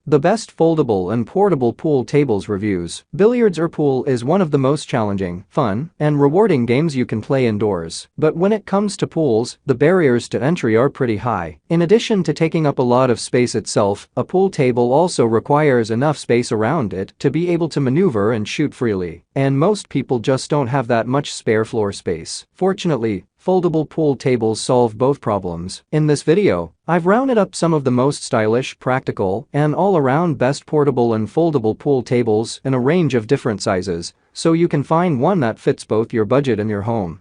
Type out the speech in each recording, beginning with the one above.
The best foldable and portable pool tables reviews. Billiards or pool is one of the most challenging, fun, and rewarding games you can play indoors. But when it comes to pools, the barriers to entry are pretty high. In addition to taking up a lot of space itself, a pool table also requires enough space around it to be able to maneuver and shoot freely. And most people just don't have that much spare floor space. Fortunately, foldable pool tables solve both problems. In this video, I've rounded up some of the most stylish, practical, and all-around best portable and foldable pool tables in a range of different sizes, so you can find one that fits both your budget and your home.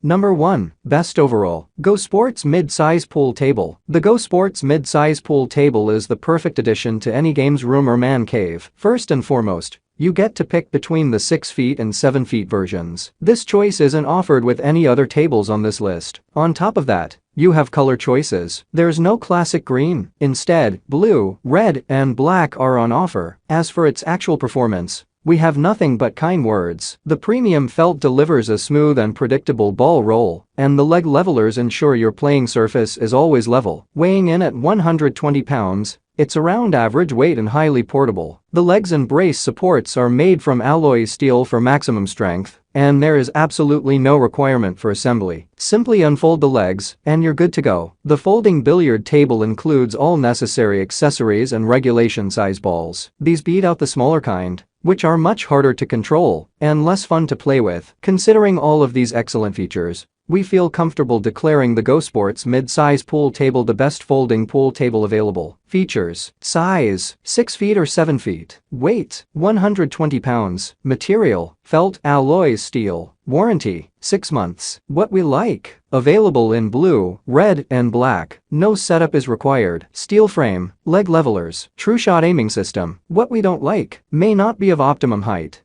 Number 1. Best Overall. GoSports Mid-Size Pool Table. The GoSports Mid-Size Pool Table is the perfect addition to any game's room or man cave. First and foremost, you get to pick between the 6 feet and 7 feet versions. This choice isn't offered with any other tables on this list. On top of that, you have color choices. There's no classic green. Instead, blue, red, and black are on offer. As for its actual performance, we have nothing but kind words. The premium felt delivers a smooth and predictable ball roll, and the leg levelers ensure your playing surface is always level. Weighing in at 120 pounds, it's around average weight and highly portable. The legs and brace supports are made from alloy steel for maximum strength, and there is absolutely no requirement for assembly. Simply unfold the legs, and you're good to go. The folding billiard table includes all necessary accessories and regulation size balls. These beat out the smaller kind, which are much harder to control and less fun to play with. Considering all of these excellent features, we feel comfortable declaring the GoSports Mid-Size Pool Table the best folding pool table available. Features: size, 6 feet or 7 feet. Weight, 120 pounds. Material, felt alloy steel. Warranty, 6 months. What we like: available in blue, red, and black. No setup is required. Steel frame, leg levelers, Trueshot aiming system. What we don't like: may not be of optimum height.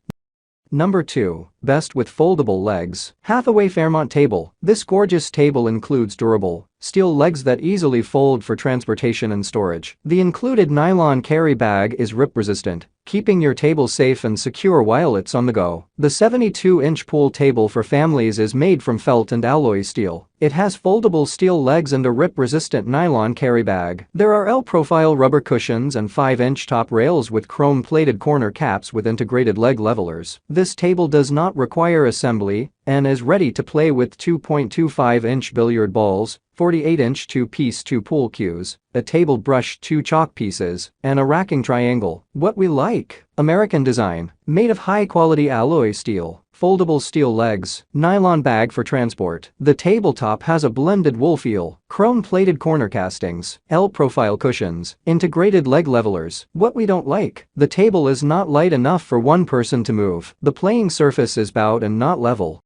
Number 2. Best with foldable legs. Hathaway Fairmont Table. This gorgeous table includes durable steel legs that easily fold for transportation and storage. The included nylon carry bag is rip-resistant, keeping your table safe and secure while it's on the go. The 72-inch pool table for families is made from felt and alloy steel. It has foldable steel legs and a rip-resistant nylon carry bag. There are L-profile rubber cushions and 5-inch top rails with chrome-plated corner caps with integrated leg levelers. This table does not require assembly and is ready to play with 2.25-inch billiard balls, 48-inch 2-piece 2 pool cues, a table brush, 2 chalk pieces, and a racking triangle. What we like: American design, made of high-quality alloy steel, foldable steel legs, nylon bag for transport. The tabletop has a blended wool feel, chrome-plated corner castings, L-profile cushions, integrated leg levelers. What we don't like: the table is not light enough for one person to move. The playing surface is bowed and not level.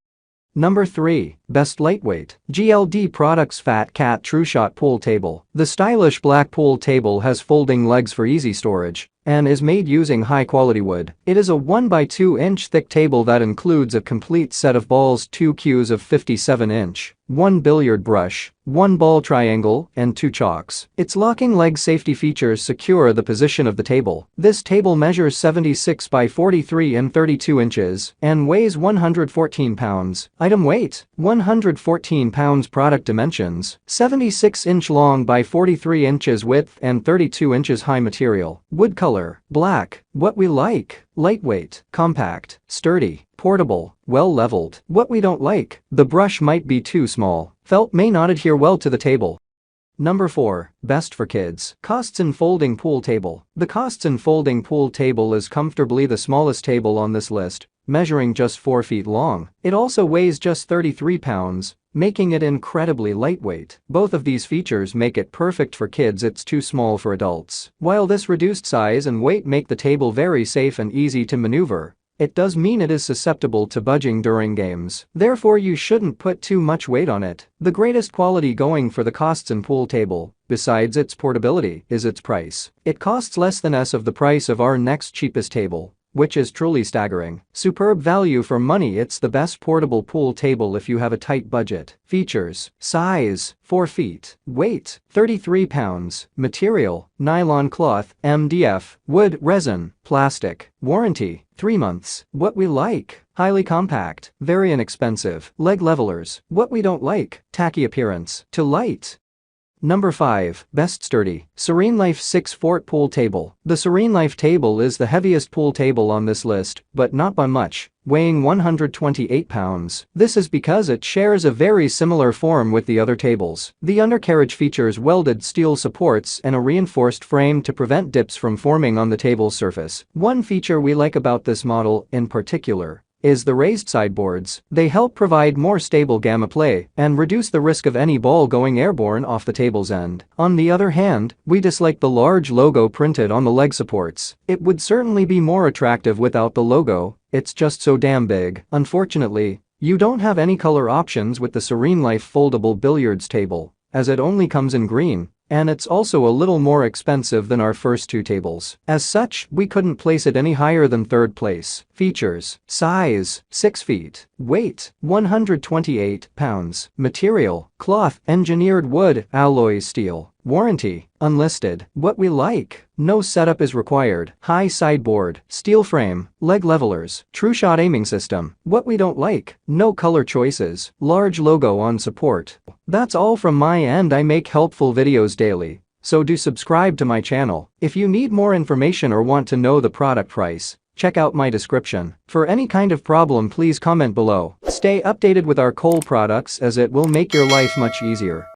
Number 3. Best Lightweight. GLD Products Fat Cat Trueshot Pool Table. The stylish black pool table has folding legs for easy storage and is made using high-quality wood. It is a 1x2-inch thick table that includes a complete set of balls, 2 cues of 57-inch, 1 billiard brush, 1 ball triangle, and 2 chalks. Its locking leg safety features secure the position of the table. This table measures 76 by 43 and 32 inches and weighs 114 pounds. Item weight: 114 pounds. Product dimensions: 76-inch long by 43 inches width and 32 inches high. Material: wood color, black. What we like: lightweight, compact, sturdy, portable, well leveled. What we don't like: the brush might be too small. Felt may not adhere well to the table. Number 4. Best for kids. Costzon Folding Pool Table. The Costzon Folding Pool Table is comfortably the smallest table on this list, measuring just 4 feet long. It also weighs just 33 pounds, making it incredibly lightweight. Both of these features make it perfect for kids. It's too small for adults. While this reduced size and weight make the table very safe and easy to maneuver, it does mean it is susceptible to budging during games. Therefore, you shouldn't put too much weight on it. The greatest quality going for the Costzon pool table, besides its portability, is its price. It costs less than of the price of our next cheapest table, which is truly staggering. Superb value for money. It's the best portable pool table if you have a tight budget. Features: size, 4 feet. Weight, 33 pounds. Material, nylon cloth, MDF, wood, resin, plastic. Warranty, 3 months. What we like: highly compact, very inexpensive. Leg levelers. What we don't like: tacky appearance. Too light. Number 5. Best sturdy. SereneLife 6-Fort Pool Table. The SereneLife table is the heaviest pool table on this list, but not by much, weighing 128 pounds. This is because it shares a very similar form with the other tables. The undercarriage features welded steel supports and a reinforced frame to prevent dips from forming on the table's surface. One feature we like about this model, in particular, is the raised sideboards. They help provide more stable gamma play and reduce the risk of any ball going airborne off the table's end. On the other hand, we dislike the large logo printed on the leg supports. It would certainly be more attractive without the logo, it's just so damn big. Unfortunately, you don't have any color options with the SereneLife foldable billiards table, as it only comes in green, and it's also a little more expensive than our first two tables. As such, we couldn't place it any higher than third place. Features: size, 6 feet. Weight, 128 pounds. Material, cloth, engineered wood, alloy steel. Warranty, unlisted. What we like: no setup is required. High sideboard, steel frame, leg levelers, Trueshot aiming system. What we don't like: no color choices, large logo on support. That's all from my end. I make helpful videos daily, so do subscribe to my channel. If you need more information or want to know the product price, check out my description. For any kind of problem, please comment below. Stay updated with our Cole products, as it will make your life much easier.